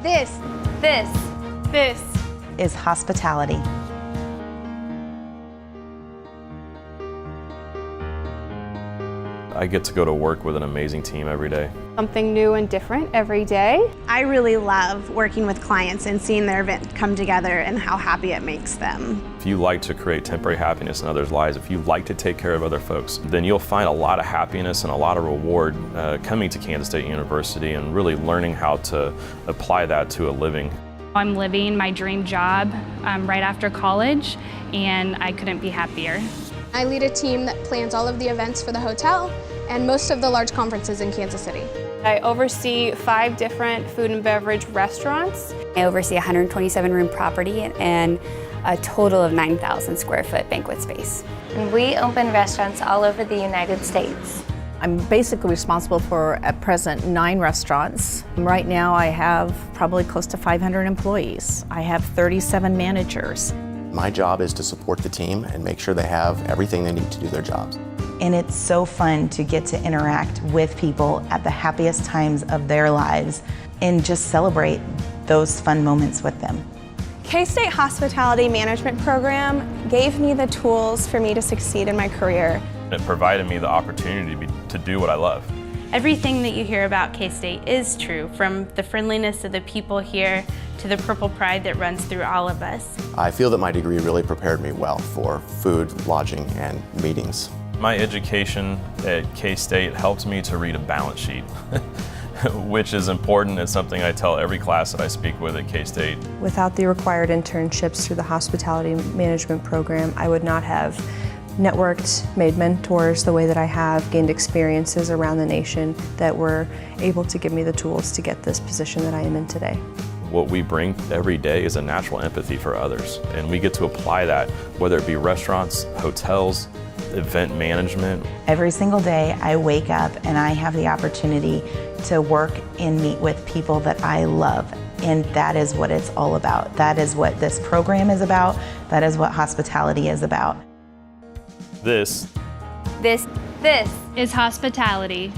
This is hospitality. I get to go to work with an amazing team every day. something new and different every day. I really love working with clients and seeing their event come together and how happy it makes them. If you like to create temporary happiness in others' lives, if you like to take care of other folks, then you'll find a lot of happiness and a lot of reward coming to Kansas State University and really learning how to apply that to a living. I'm living my dream job right after college, and I couldn't be happier. I lead a team that plans all of the events for the hotel and most of the large conferences in Kansas City. I oversee 5 different food and beverage restaurants. I oversee a 127-room property and a total of 9,000 square foot banquet space. And we open restaurants all over the United States. I'm basically responsible for, at present, 9 restaurants. Right now I have probably close to 500 employees. I have 37 managers. My job is to support the team and make sure they have everything they need to do their jobs. And it's so fun to get to interact with people at the happiest times of their lives and just celebrate those fun moments with them. K-State Hospitality Management Program gave me the tools for me to succeed in my career. It provided me the opportunity to do what I love. Everything that you hear about K-State is true, from the friendliness of the people here to the purple pride that runs through all of us. I feel that my degree really prepared me well for food, lodging, and meetings. My education at K-State helped me to read a balance sheet, which is important. It's something I tell every class that I speak with at K-State. Without the required internships through the hospitality management program, I would not have networked, made mentors the way that I have, gained experiences around the nation that were able to give me the tools to get this position that I am in today. What we bring every day is a natural empathy for others, and we get to apply that, whether it be restaurants, hotels, event management. Every single day I wake up and I have the opportunity to work and meet with people that I love. And that is what it's all about. That is what this program is about. That is what hospitality is about. This is hospitality.